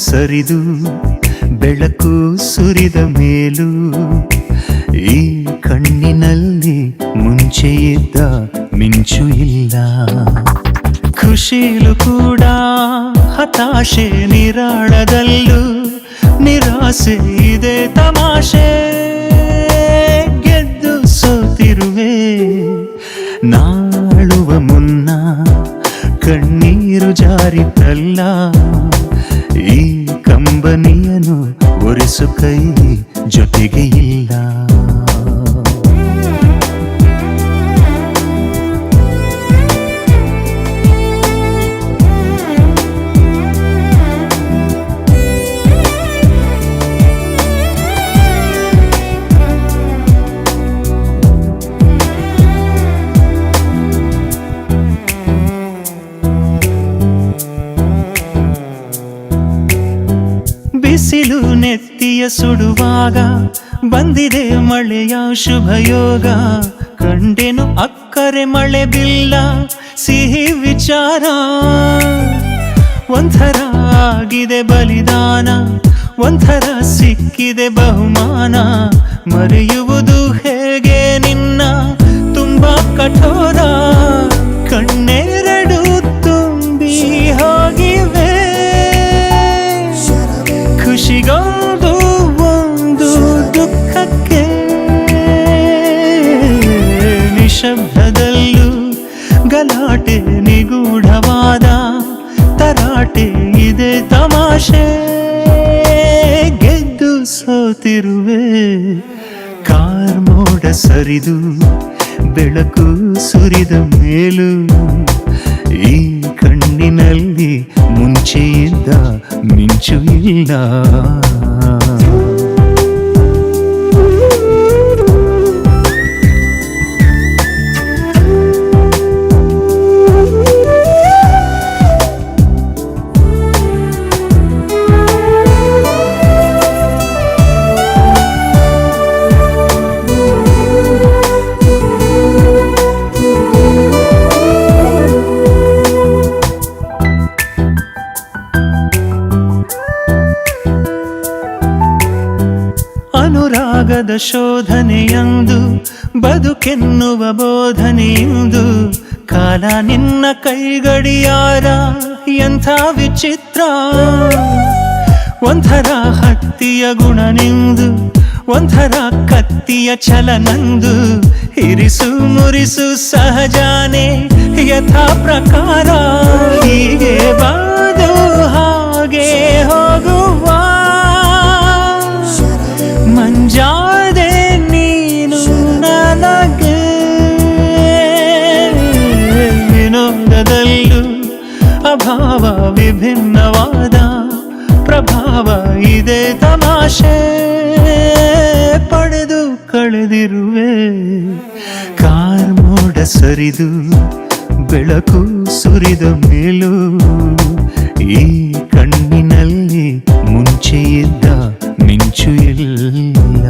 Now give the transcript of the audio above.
ಸರಿದು ಬೆಳಕು ಸುರಿದ ಮೇಲೂ ಈ ಕಣ್ಣಿನಲ್ಲಿ ಮುಂಚೆ ಇದ್ದ ಮಿಂಚು ಇಲ್ಲ. ಖುಷಿಲು ಕೂಡ ಹತಾಶೆ, ನಿರಾಳದಲ್ಲೂ ನಿರಾಸೆ ಇದೆ ತಮಾಷೆ. ಗೆದ್ದು ಸೋತಿರುವೆ ನಾಳುವ ಮುನ್ನ ಕಣ್ಣೀರು ಜಾರಿತಲ್ಲ. ಈ ಕಂಬನಿಯನು ಒರೆಸು ಕೈ ಜೊತೆಗೆ ಇಲ್ಲ. ಬಿಸಿಲು ನೆತ್ತಿಯ ಸುಡುವಾಗ ಬಂದಿದೆ ಮಳೆಯ ಶುಭಯೋಗ. ಕಂಡೆನು ಅಕ್ಕರೆ ಮಳೆ ಬಿಲ್ಲ ಸಿಹಿ ವಿಚಾರ. ಒಂಥರ ಆಗಿದೆ ಬಲಿದಾನ, ಒಂಥರ ಸಿಕ್ಕಿದೆ ಬಹುಮಾನ. ಮರೆಯುವುದು ಹೇಗೆ ನಿನ್ನ ತುಂಬಾ ಕಠೋರ. ಕಣ್ಣೆರಡು ತುಂಬಿ ಹೋಗಿವೆ, ಖುಷಿಗೊಂದು ಒಂದು ದುಃಖಕ್ಕೆ. ನಿಶಬ್ದದಲ್ಲೂ ಗಲಾಟೆ, ನಿಗೂಢವಾದ ತರಾಟೆ ಇದೆ ತಮಾಷೆ. ಗೆದ್ದು ಸೋತಿರುವೆ ಕಾರ್ಮೋಡ ಸರಿದು ಬೆಳಕು ಸುರಿದ ಮೇಲೂ ಈ ಕಣ್ಣಿನಲ್ಲಿ ಮುಂಚೆ ಇದ್ದ ಮಿಂಚು ಇಲ್ಲ. ಅನುರಾಗದ ಶೋಧನೆಯಂದು ಬದುಕೆನ್ನುವ ಬೋಧನೆಯಂದು. ಕಾಲ ನಿನ್ನ ಕೈಗಡಿಯಾರ ಎಂಥ ವಿಚಿತ್ರ. ಒಂಥರ ಹತ್ತಿಯ ಗುಣ ನಿಂದು, ಒಂಥರ ಕತ್ತಿಯ ಛಲ ನಂದು. ಇರಿಸು ಮುರಿಸು ಸಹಜಾನೆ ಯಥಾ ಪ್ರಕಾರ. ಹೀಗೆ ಬಾದು ಹಾಗೆ ಹೋಗುವ ಮಂಜಾದೆ ನೀನು ನನಗೆ. ವಿನೋದದಲ್ಲೂ ಅಭಾವ, ವಿಭಿನ್ನವಾದ ಪ್ರಭಾವ ಇದೆ ತಮಾಷೆ. ಪಡೆದು ಕಳೆದಿರುವೆ ಕಾರ್ಮೋಡ ಸರಿದು ಬೆಳಕು ಸುರಿದ ಮೇಲೂ ಈ ಕಣ್ಣಿನಲ್ಲಿ ಮುಂಚೆ ಇದ್ದ ಮಿಂಚು ಇಲ್ಲ.